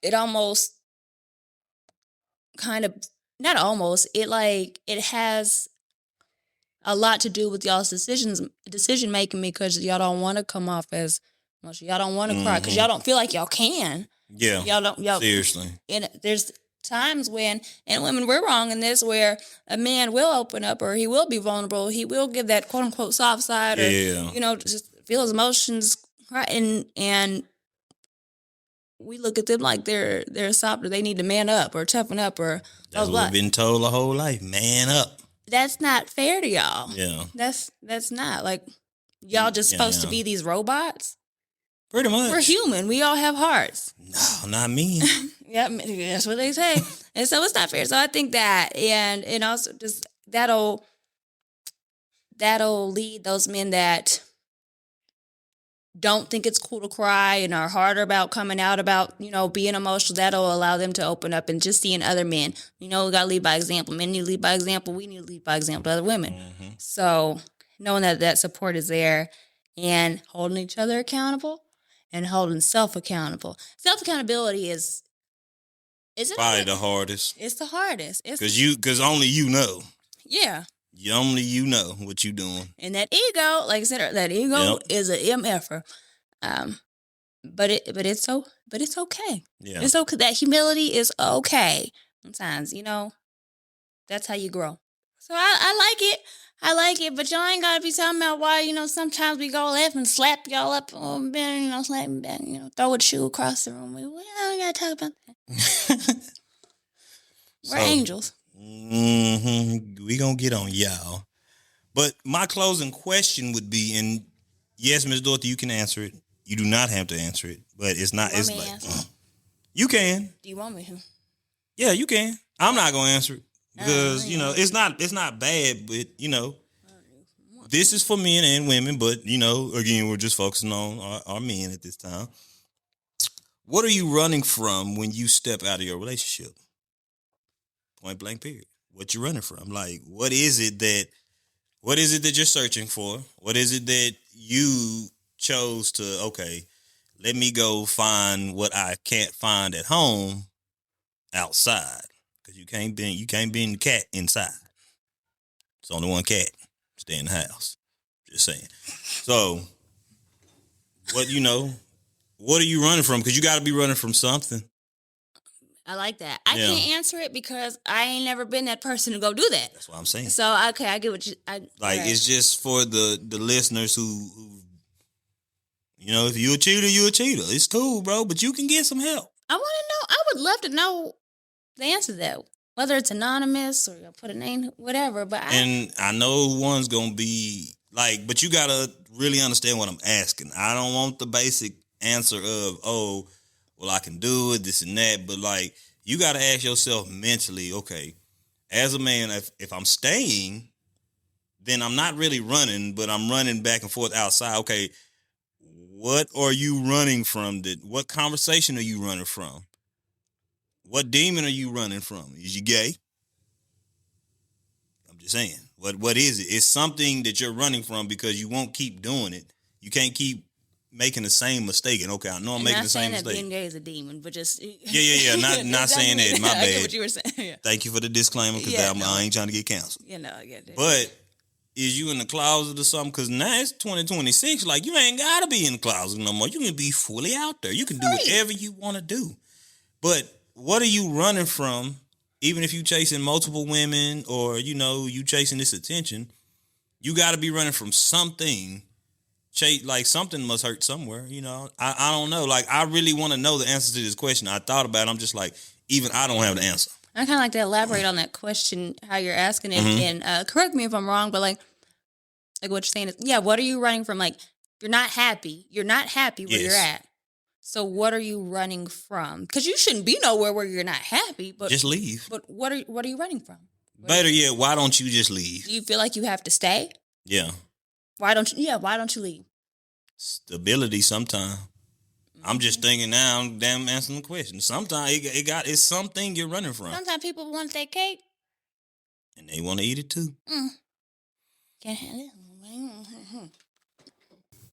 it almost kind of, not almost, it has a lot to do with y'all's decision making, because y'all don't want to come off as much. Y'all don't want to cry because y'all don't feel like y'all can.
Yeah. Y'all seriously.
And there's times when, and women, we're wrong in this, where a man will open up, or he will be vulnerable. He will give that quote unquote soft side, or just feel his emotions, right? And we look at them like they're soft, or they need to man up or toughen up, or
that's what we've been told the whole life. Man up.
That's not fair to y'all.
Yeah.
That's not like y'all just supposed to be these robots.
Pretty much.
We're human. We all have hearts.
No, not me.
Yeah, that's what they say. And so it's not fair. So I think that, and also just that'll lead those men that don't think it's cool to cry and are harder about coming out about, being emotional. That'll allow them to open up and just seeing other men. We got to lead by example. Men need to lead by example. We need to lead by example to other women. Mm-hmm. So knowing that support is there and holding each other accountable and holding self accountable. Self accountability is Is it
probably the hardest?
It's the hardest.
Because only you know.
Yeah.
Only you know what you doing.
And that ego, like I said, that ego is an MFer. But it's okay.
Yeah.
It's okay. That humility is okay. Sometimes, that's how you grow. So I like it, but y'all ain't gotta be talking about why, sometimes we go left and slap y'all up on bed, slap me back, throw a shoe across the room. We don't gotta talk about that. We're angels.
We gonna get on y'all. But my closing question would be, and yes, Ms. Dorothy, you can answer it. You do not have to answer it, but it's not. It's like you can.
Do you want me to?
Yeah, you can. I'm not gonna answer it because it's not bad, but this is for men and women. But again, we're just focusing on our men at this time. What are you running from when you step out of your relationship? Point blank. Period. What you running from? Like, what is it that you're searching for? What is it that you chose to, okay, let me go find what I can't find at home outside? Because you can't be the cat inside. It's only one cat. Stay in the house. Just saying. So, what are you running from? Because you got to be running from something.
I like that. I can't answer it because I ain't never been that person to go do that.
That's what I'm saying.
So, okay, I get what you...
It's just for the listeners who if you're a cheater, you're a cheater. It's cool, bro, but you can get some help.
I want to know. I would love to know the answer to that. Whether it's anonymous or you'll put a name, whatever.
And I know one's going to be but you got to really understand what I'm asking. I don't want the basic answer of, oh, well, I can do it, this and that. But, you got to ask yourself mentally, okay, as a man, if I'm staying, then I'm not really running, but I'm running back and forth outside. Okay, what are you running from? What conversation are you running from? What demon are you running from? Is you gay? I'm just saying. What is it? It's something that you're running from because you won't keep doing it. You can't keep making the same mistake. And okay, I know I'm making the same mistake.
Not saying that being gay is a demon, but just...
Yeah. Not saying that. My bad.
I get what you were saying. Yeah.
Thank you for the disclaimer because I ain't trying to get canceled.
I get that.
But is you in the closet or something? Because now it's 2026. You ain't got to be in the closet no more. You can be fully out there. You can do whatever you want to do. But what are you running from? Even if you chasing multiple women or, you chasing this attention, you got to be running from something. Something must hurt somewhere, I don't know. I really want to know the answer to this question. I thought about it. I'm just even I don't have the answer.
I kind of like to elaborate on that question, how you're asking it, and correct me if I'm wrong, but like what you're saying is, what are you running from? You're not happy. You're not happy where you're at. So what are you running from? Because you shouldn't be nowhere where you're not happy. But
just leave.
But what are you running from?
Better yet, why don't you just leave?
Do you feel like you have to stay?
Yeah.
Why don't you leave?
Stability sometimes. I'm just thinking now, I'm damn answering the question. Sometimes it's something you're running from.
Sometimes people want that cake.
And they want to eat it too.
Can't have it.